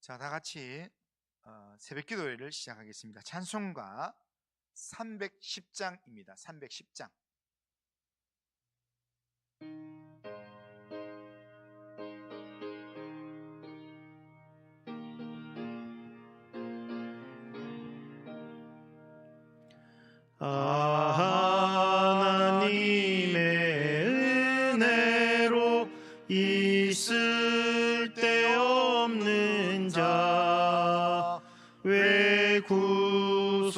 자, 다 같이 새벽 기도회를 시작하겠습니다. 찬송가 310장입니다. 310장. 하나님의 은혜로 있을 데 없는 자 왜 구속하여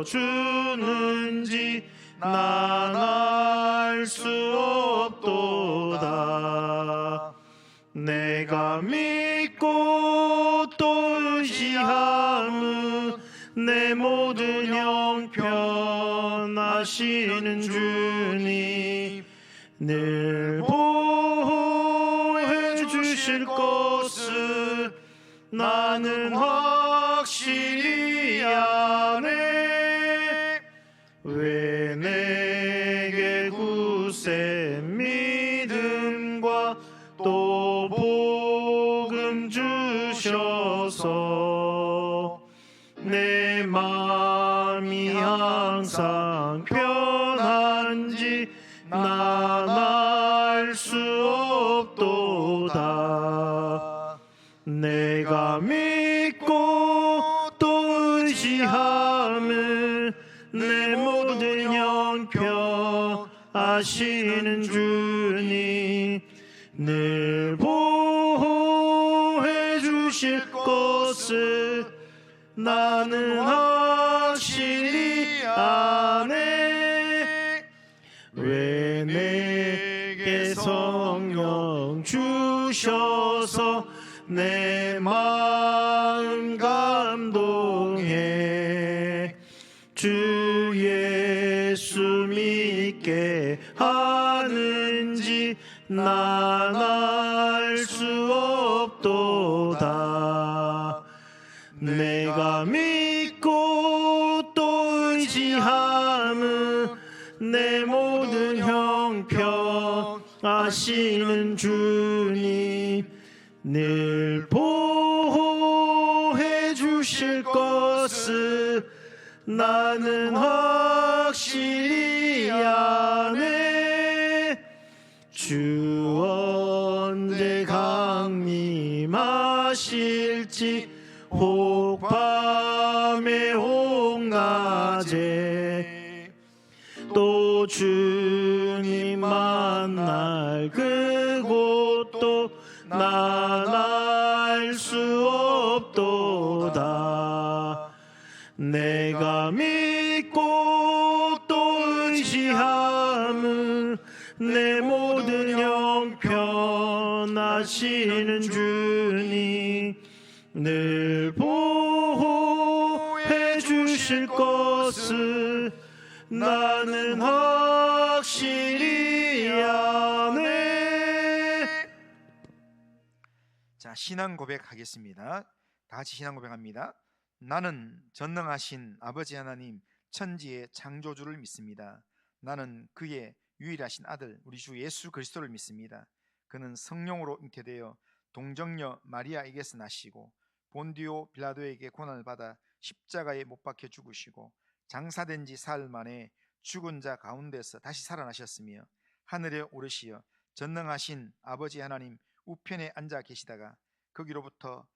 주는지 난 알 수 없도다. 내가 믿고 또 의지함은 내 모든 형편하시는 주님 늘 보호해 주실 것을 나는 확실히 아네. 왜 내게 굳센 믿음과 또 복음 주셔서 내 마음이 항상 편한지 난 알 수 없도다. 내가 믿고 또 의지함은 내 모든 형편 아시는 주님 늘 보호해 주실 것을 나는 확실히 아네. 왜 내게 성령 주셔서 내 마음 감동해 주 예수 믿게 하는지 난 알 수 없도다. 내가 믿고 또 의지함은 내 모든 형편 아시는 주님 늘 보호해 주실 것을 나는 확실히 아네. 주 언제 강림하실지 혹 밤에 혹 낮에 또 주님 만날 그곳도 난 알 수 없도다. 내가 믿고 또 의지함은 내 모든 형편 아시는 주님 늘 보호해 주실 것을 나는 확실히 아네. 자, 신앙 고백하겠습니다. 다 같이 신앙 고백합니다. 나는 전능하신 아버지 하나님 천지의 창조주를 믿습니다. 나는 그의 유일하신 아들 우리 주 예수 그리스도를 믿습니다. 그는 성령으로 잉태되어 동정녀 마리아에게서 나시고 본디오 빌라도에게 고난을 받아 십자가에 못 박혀 죽으시고 장사된 지 사흘 만에 죽은 자 가운데서 다시 살아나셨으며 하늘에 오르시어 전능하신 아버지 하나님 우편에 앉아 계시다가 거기로부터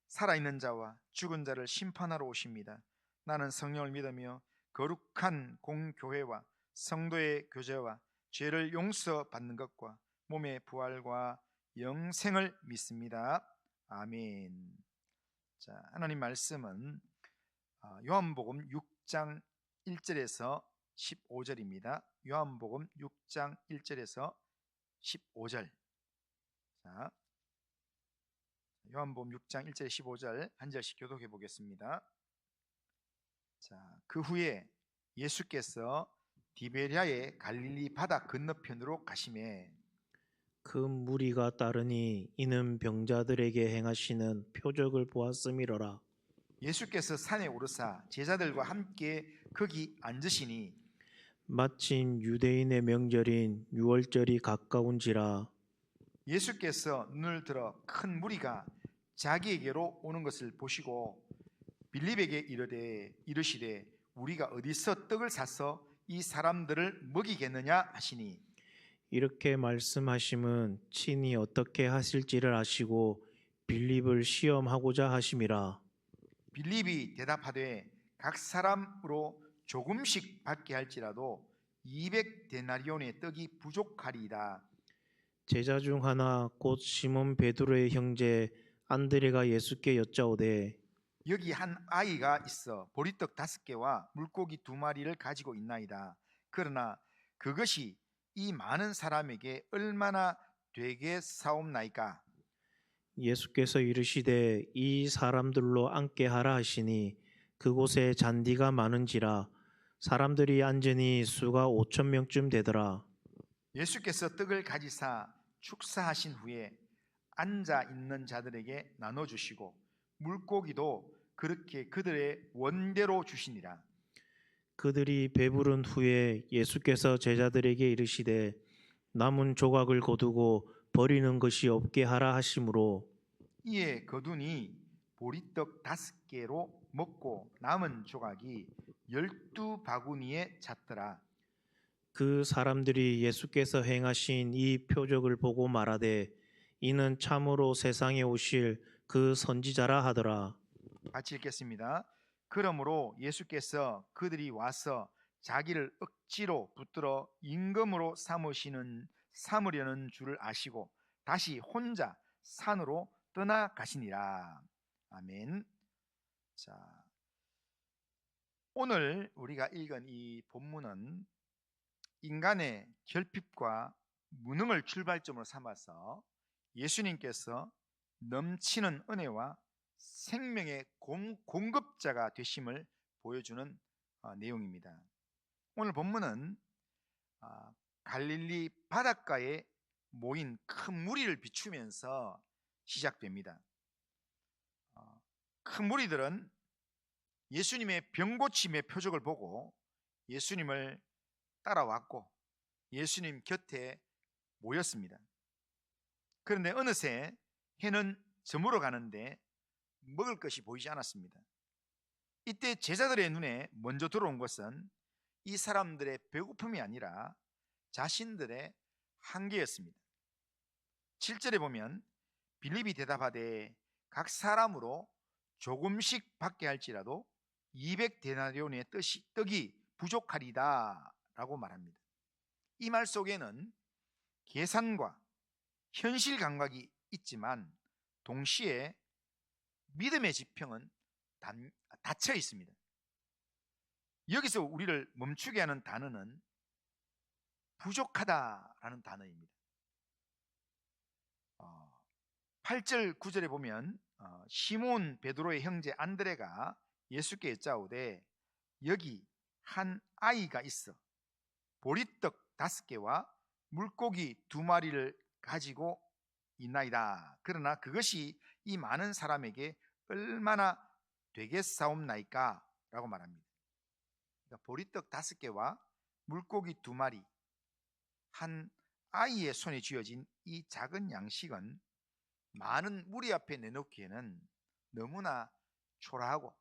살아있는 자와 죽은 자를 심판하러 오십니다. 나는 성령을 믿으며 거룩한 공교회와 성도의 교제와 죄를 용서받는 것과 몸의 부활과 영생을 믿습니다. 아멘. 자, 하나님 말씀은 요한복음 6장 1절에서 15절입니다. 요한복음 6장 1절에서 15절. 자, 요한복음 6장 1절 15절 한 절씩 교독해 보겠습니다. 자, 그 후에 예수께서 디베랴의 갈릴리 바다 건너편으로 가시매 그 무리가 따르니 이는 병자들에게 행하시는 표적을 보았음이로라. 예수께서 산에 오르사 제자들과 함께 거기 앉으시니 마침 유대인의 명절인 유월절이 가까운지라 예수께서 눈을 들어 큰 무리가 자기에게로 오는 것을 보시고 빌립에게 이르시되 우리가 어디서 떡을 사서 이 사람들을 먹이겠느냐 하시니 이렇게 말씀하심은 친히 어떻게 하실지를 아시고 빌립을 시험하고자 하심이라. 빌립이 대답하되 각 사람으로 조금씩 받게 할지라도 200데나리온의 떡이 부족하리이다. 제자 중 하나 곧 시몬 베드로의 형제 안드레가 예수께 여짜오되 여기 한 아이가 있어 보리떡 5개와 물고기 2마리를 가지고 있나이다. 그러나 그것이 이 많은 사람에게 얼마나 되겠사옵나이까? 예수께서 이르시되 이 사람들로 앉게 하라 하시니 그곳에 잔디가 많은지라 사람들이 앉으니 수가 5천 명쯤 되더라. 예수께서 떡을 가지사 축사하신 후에 앉아 있는 자들에게 나눠 주시고 물고기도 그렇게 그들의 원대로 주시니라. 그들이 배부른 후에 예수께서 제자들에게 이르시되 남은 조각을 거두고 버리는 것이 없게 하라 하심으로 이에 거두니 보리떡 5개로 먹고 남은 조각이 12바구니에 찼더라. 그 사람들이 예수께서 행하신 이 표적을 보고 말하되 이는 참으로 세상에 오실 그 선지자라 하더라. 같이 읽겠습니다. 그러므로 예수께서 그들이 와서 자기를 억지로 붙들어 임금으로 삼으려는 줄을 아시고 다시 혼자 산으로 떠나가시니라. 아멘. 자, 오늘 우리가 읽은 이 본문은 인간의 결핍과 무능을 출발점으로 삼아서 예수님께서 넘치는 은혜와 생명의 공급자가 되심을 보여주는 내용입니다. 오늘 본문은 갈릴리 바닷가에 모인 큰 무리를 비추면서 시작됩니다. 큰 무리들은 예수님의 병고침의 표적을 보고 예수님을 따라왔고 예수님 곁에 모였습니다. 그런데 어느새 해는 저물어 가는데 먹을 것이 보이지 않았습니다. 이때 제자들의 눈에 먼저 들어온 것은 이 사람들의 배고픔이 아니라 자신들의 한계였습니다. 7절에 보면 빌립이 대답하되 각 사람으로 조금씩 받게 할지라도 200데나리온의 떡이 부족하리다 라고 말합니다. 이 말 속에는 계산과 현실 감각이 있지만 동시에 믿음의 지평은 닫혀 있습니다. 여기서 우리를 멈추게 하는 단어는 부족하다라는 단어입니다. 8절 9절에 보면 시몬 베드로의 형제 안드레가 예수께 여짜오되 여기 한 아이가 있어 보리떡 5개와 물고기 2마리를 가지고 있나이다. 그러나 그것이 이 많은 사람에게 얼마나 되겠사옵나이까? 라고 말합니다. 그러니까 보리떡 5개와 물고기 2마리, 한 아이의 손에 쥐어진 이 작은 양식은 많은 무리 앞에 내놓기에는 너무나 초라하고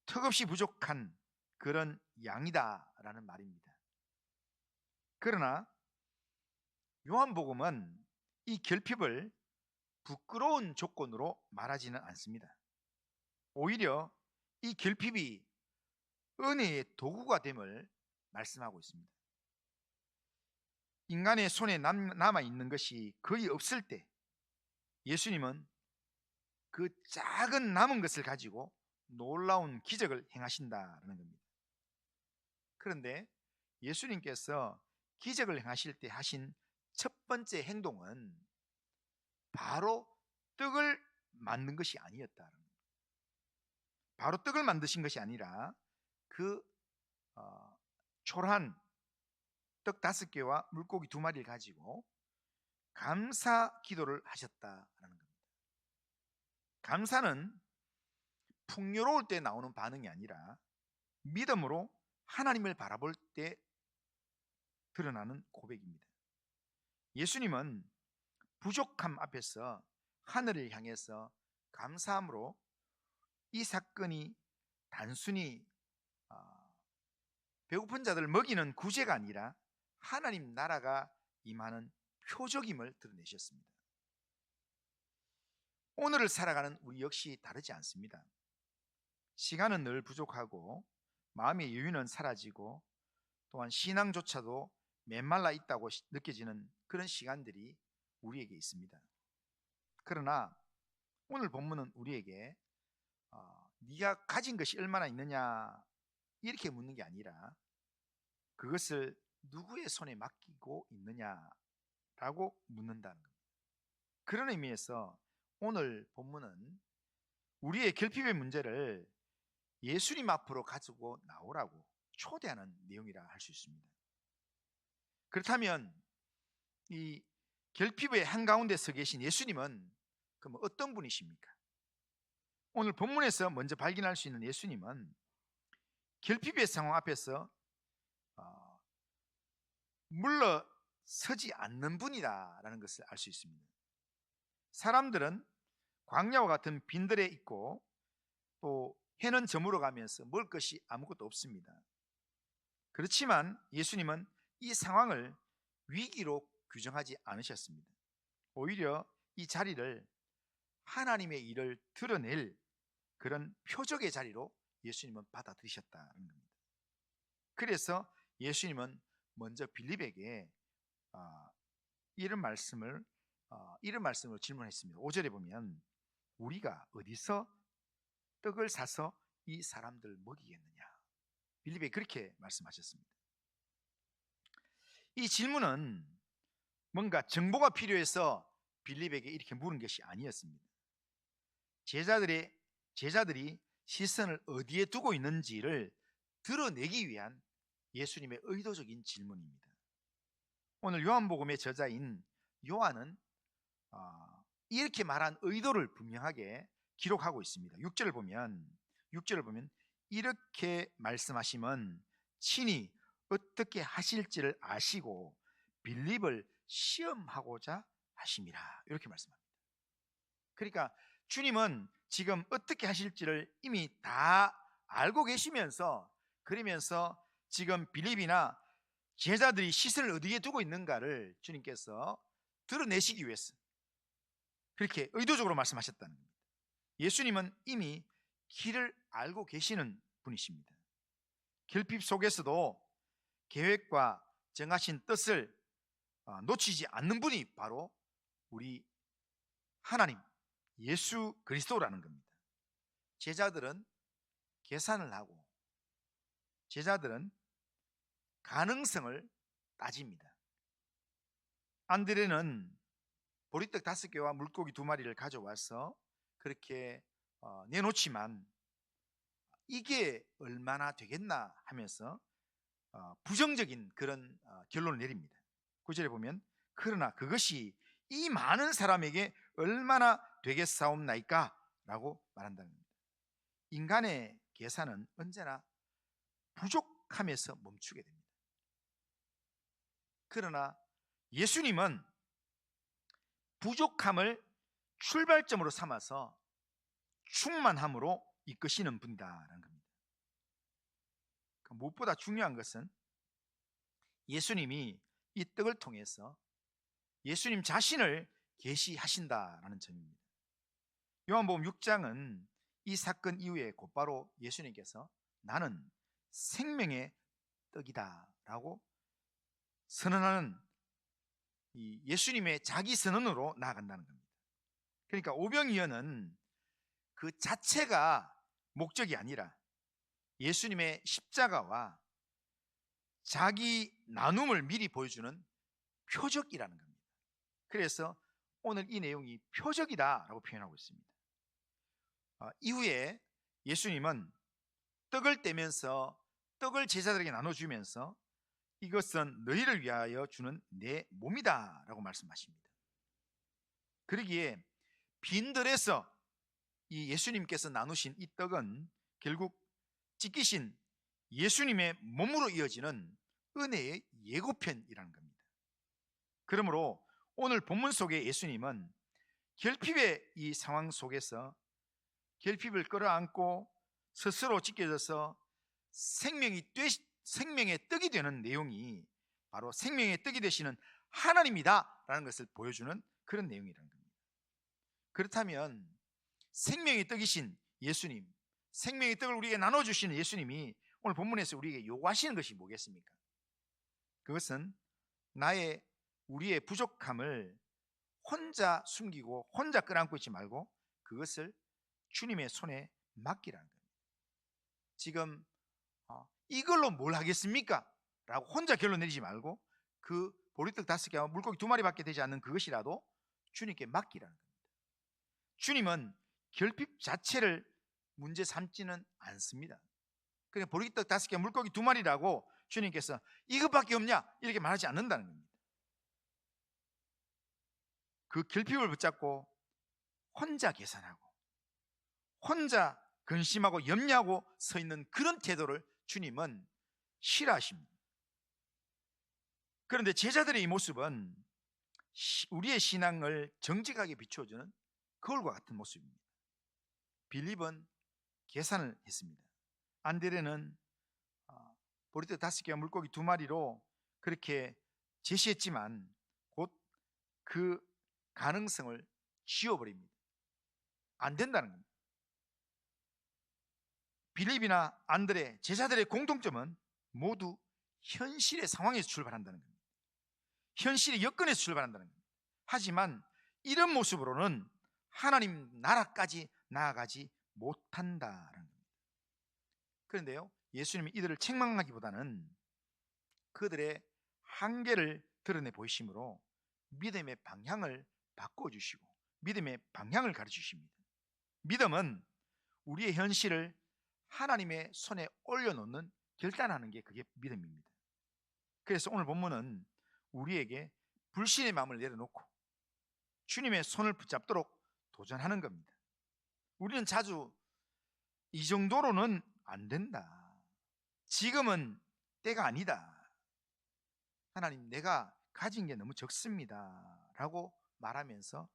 턱없이 부족한 그런 양이다라는 말입니다. 그러나 요한복음은 이 결핍을 부끄러운 조건으로 말하지는 않습니다. 오히려 이 결핍이 은혜의 도구가 됨을 말씀하고 있습니다. 인간의 손에 남아있는 것이 거의 없을 때 예수님은 그 작은 남은 것을 가지고 놀라운 기적을 행하신다는 겁니다. 그런데 예수님께서 기적을 행하실 때 하신 첫 번째 행동은 바로 떡을 만든 것이 아니었다. 바로 떡을 만드신 것이 아니라 그 초라한 떡 5개와 물고기 2마리를 가지고 감사 기도를 하셨다라는 겁니다. 감사는 풍요로울 때 나오는 반응이 아니라 믿음으로 하나님을 바라볼 때 드러나는 고백입니다. 예수님은 부족함 앞에서 하늘을 향해서 감사함으로 이 사건이 단순히 배고픈 자들을 먹이는 구제가 아니라 하나님 나라가 임하는 표적임을 드러내셨습니다. 오늘을 살아가는 우리 역시 다르지 않습니다. 시간은 늘 부족하고 마음의 여유는 사라지고 또한 신앙조차도 메말라 있다고 느껴지는 그런 시간들이 우리에게 있습니다. 그러나 오늘 본문은 우리에게 네가 가진 것이 얼마나 있느냐 이렇게 묻는 게 아니라 그것을 누구의 손에 맡기고 있느냐라고 묻는다는 겁니다. 그런 의미에서 오늘 본문은 우리의 결핍의 문제를 예수님 앞으로 가지고 나오라고 초대하는 내용이라 할 수 있습니다. 그렇다면 이 결핍의 한가운데 서 계신 예수님은 그럼 어떤 분이십니까? 오늘 본문에서 먼저 발견할 수 있는 예수님은 결핍의 상황 앞에서 물러서지 않는 분이다라는 것을 알 수 있습니다. 사람들은 광야와 같은 빈들에 있고 또 해는 저물어 가면서 먹을 것이 아무것도 없습니다. 그렇지만 예수님은 이 상황을 위기로 규정하지 않으셨습니다. 오히려 이 자리를 하나님의 일을 드러낼 그런 표적의 자리로 예수님은 받아들이셨다는 겁니다. 그래서 예수님은 먼저 빌립에게 이런 말씀을 질문했습니다. 5절에 보면 우리가 어디서 떡을 사서 이 사람들 먹이겠느냐? 빌립에 그렇게 말씀하셨습니다. 이 질문은 뭔가 정보가 필요해서 빌립에게 이렇게 물은 것이 아니었습니다. 제자들이 시선을 어디에 두고 있는지를 드러내기 위한 예수님의 의도적인 질문입니다. 오늘 요한복음의 저자인 요한은 이렇게 말한 의도를 분명하게 기록하고 있습니다. 6절을 보면 이렇게 말씀하시면 친히 어떻게 하실지를 아시고 빌립을 시험하고자 하심이라 이렇게 말씀합니다. 그러니까 주님은 지금 어떻게 하실지를 이미 다 알고 계시면서 그러면서 지금 빌립이나 제자들이 시선을 어디에 두고 있는가를 주님께서 드러내시기 위해서 그렇게 의도적으로 말씀하셨다는 겁니다. 예수님은 이미 길을 알고 계시는 분이십니다. 결핍 속에서도 계획과 정하신 뜻을 놓치지 않는 분이 바로 우리 하나님 예수 그리스도라는 겁니다. 제자들은 계산을 하고 제자들은 가능성을 따집니다. 안드레는 보리떡 5개와 물고기 2마리를 가져와서 그렇게 내놓지만 이게 얼마나 되겠나 하면서 부정적인 그런 결론을 내립니다. 9절에 보면 그러나 그것이 이 많은 사람에게 얼마나 되겠사옵나이까? 라고 말한다는 겁니다. 인간의 계산은 언제나 부족함에서 멈추게 됩니다. 그러나 예수님은 부족함을 출발점으로 삼아서 충만함으로 이끄시는 분이다라는 겁니다. 무엇보다 중요한 것은 예수님이 이 떡을 통해서 예수님 자신을 계시하신다라는 점입니다. 요한복음 6장은 이 사건 이후에 곧바로 예수님께서 나는 생명의 떡이다 라고 선언하는 이 예수님의 자기 선언으로 나아간다는 겁니다. 그러니까 오병이어는 그 자체가 목적이 아니라 예수님의 십자가와 자기 나눔을 미리 보여주는 표적이라는 겁니다. 그래서 오늘 이 내용이 표적이다라고 표현하고 있습니다. 이후에 예수님은 떡을 떼면서 떡을 제자들에게 나눠주면서 이것은 너희를 위하여 주는 내 몸이다 라고 말씀하십니다. 그러기에 빈들에서 이 예수님께서 나누신 이 떡은 결국 찢기신 예수님의 몸으로 이어지는 은혜의 예고편이라는 겁니다. 그러므로 오늘 본문 속에 예수님은 결핍의 이 상황 속에서 결핍을 끌어안고 스스로 지켜져서 생명의 떡이 되는 내용이 바로 생명의 떡이 되시는 하나님이다라는 것을 보여주는 그런 내용이라는 겁니다. 그렇다면 생명의 떡이신 예수님, 생명의 떡을 우리에게 나눠주시는 예수님이 오늘 본문에서 우리에게 요구하시는 것이 뭐겠습니까? 그것은 우리의 부족함을 혼자 숨기고 혼자 끌어안고 있지 말고 그것을 주님의 손에 맡기라는 겁니다. 지금 이걸로 뭘 하겠습니까? 라고 혼자 결론 내리지 말고 그 보리떡 5개와 물고기 2마리밖에 되지 않는 그것이라도 주님께 맡기라는 겁니다. 주님은 결핍 자체를 문제 삼지는 않습니다. 그러니까 보리떡 5개, 물고기 2마리라고 주님께서 이것밖에 없냐? 이렇게 말하지 않는다는 겁니다. 그 결핍을 붙잡고 혼자 계산하고 혼자 근심하고 염려하고 서 있는 그런 태도를 주님은 싫어하십니다. 그런데 제자들의 이 모습은 우리의 신앙을 정직하게 비춰주는 거울과 같은 모습입니다. 빌립은 계산을 했습니다. 안드레는 보리떡 5개와 물고기 2마리로 그렇게 제시했지만 곧 그 가능성을 지워버립니다. 안 된다는 겁니다. 빌립이나 안드레, 제자들의 공통점은 모두 현실의 상황에서 출발한다는 겁니다. 현실의 여건에서 출발한다는 겁니다. 하지만 이런 모습으로는 하나님 나라까지 나아가지 못한다는 겁니다. 그런데요, 예수님이 이들을 책망하기보다는 그들의 한계를 드러내 보이심으로 믿음의 방향을 바꿔주시고 믿음의 방향을 가르치십니다. 믿음은 우리의 현실을 하나님의 손에 올려놓는, 결단하는 게 그게 믿음입니다. 그래서 오늘 본문은 우리에게 불신의 마음을 내려놓고 주님의 손을 붙잡도록 도전하는 겁니다. 우리는 자주 이 정도로는 안 된다, 지금은 때가 아니다, 하나님 내가 가진 게 너무 적습니다 라고 말하면서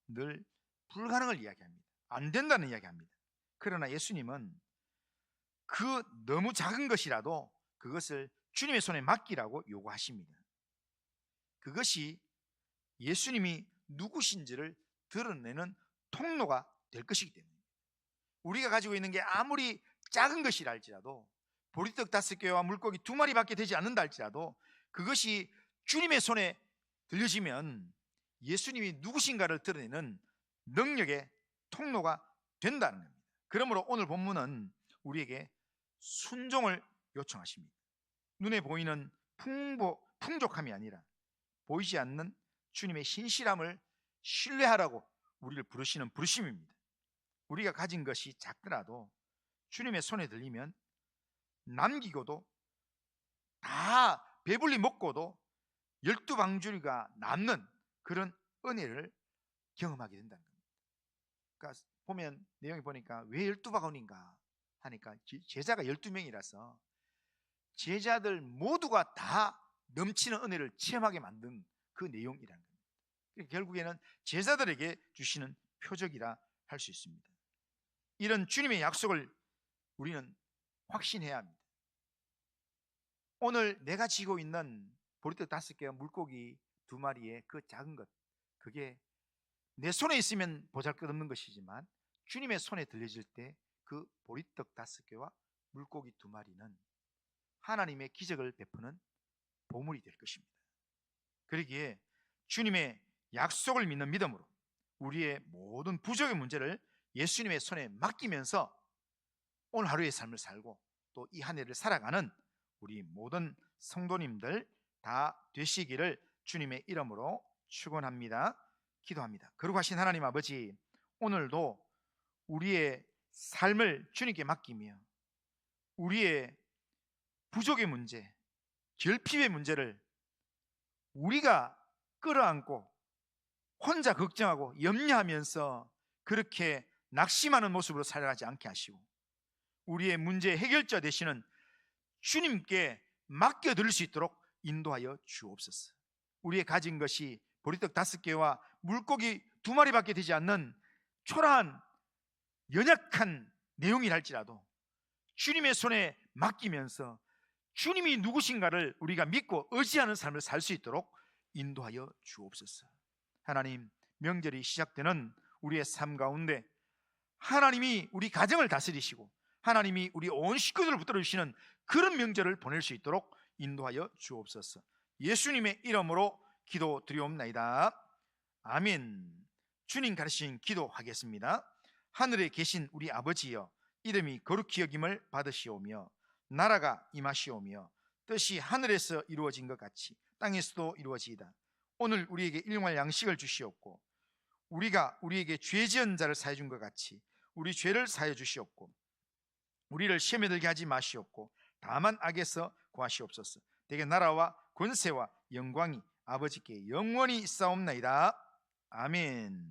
늘 불가능을 이야기합니다. 안 된다는 이야기합니다. 그러나 예수님은 그 너무 작은 것이라도 그것을 주님의 손에 맡기라고 요구하십니다. 그것이 예수님이 누구신지를 드러내는 통로가 될 것이기 때문에 우리가 가지고 있는 게 아무리 작은 것이라 할지라도 보리떡 5개와 물고기 2마리밖에 되지 않는다 할지라도 그것이 주님의 손에 들려지면 예수님이 누구신가를 드러내는 능력의 통로가 된다는 겁니다. 그러므로 오늘 본문은 우리에게 순종을 요청하십니다. 눈에 보이는 풍족함이 아니라 보이지 않는 주님의 신실함을 신뢰하라고 우리를 부르시는 부르심입니다. 우리가 가진 것이 작더라도 주님의 손에 들리면 남기고도 다 배불리 먹고도 12방주리가 남는 그런 은혜를 경험하게 된다는 겁니다. 그러니까 보면 내용이 보니까 왜 12바구니인가 하니까 제자가 12명이라서 제자들 모두가 다 넘치는 은혜를 체험하게 만든 그 내용이라는 겁니다. 결국에는 제자들에게 주시는 표적이라 할 수 있습니다. 이런 주님의 약속을 우리는 확신해야 합니다. 오늘 내가 지고 있는 보리떡 5개와 물고기 2마리의 그 작은 것, 그게 내 손에 있으면 보잘것없는 것이지만 주님의 손에 들려질 때 그 보리떡 5개와 물고기 2마리는 하나님의 기적을 베푸는 보물이 될 것입니다. 그러기에 주님의 약속을 믿는 믿음으로 우리의 모든 부족의 문제를 예수님의 손에 맡기면서 오늘 하루의 삶을 살고 또 이 한 해를 살아가는 우리 모든 성도님들 다 되시기를 주님의 이름으로 축원합니다. 기도합니다. 거룩하신 하나님 아버지, 오늘도 우리의 삶을 주님께 맡기며 우리의 부족의 문제, 결핍의 문제를 우리가 끌어안고 혼자 걱정하고 염려하면서 그렇게 낙심하는 모습으로 살아가지 않게 하시고 우리의 문제 해결자 되시는 주님께 맡겨드릴 수 있도록 인도하여 주옵소서. 우리의 가진 것이 보리떡 5개와 물고기 2마리밖에 되지 않는 초라한 연약한 내용이랄지라도 주님의 손에 맡기면서 주님이 누구신가를 우리가 믿고 의지하는 삶을 살 수 있도록 인도하여 주옵소서. 하나님, 명절이 시작되는 우리의 삶 가운데 하나님이 우리 가정을 다스리시고 하나님이 우리 온 식구들을 붙들어 주시는 그런 명절을 보낼 수 있도록 인도하여 주옵소서. 예수님의 이름으로 기도드리옵나이다. 아멘. 주님 가르치신 기도하겠습니다. 하늘에 계신 우리 아버지여, 이름이 거룩히 여김을 받으시오며 나라가 임하시오며 뜻이 하늘에서 이루어진 것 같이 땅에서도 이루어지이다. 오늘 우리에게 일용할 양식을 주시옵고 우리가 우리에게 죄 지은 자를 사해 준 것 같이 우리 죄를 사해 주시옵고 우리를 시험에 들게 하지 마시옵고 다만 악에서 구하시옵소서. 대개 나라와 권세와 영광이 아버지께 영원히 있사옵나이다. 아멘.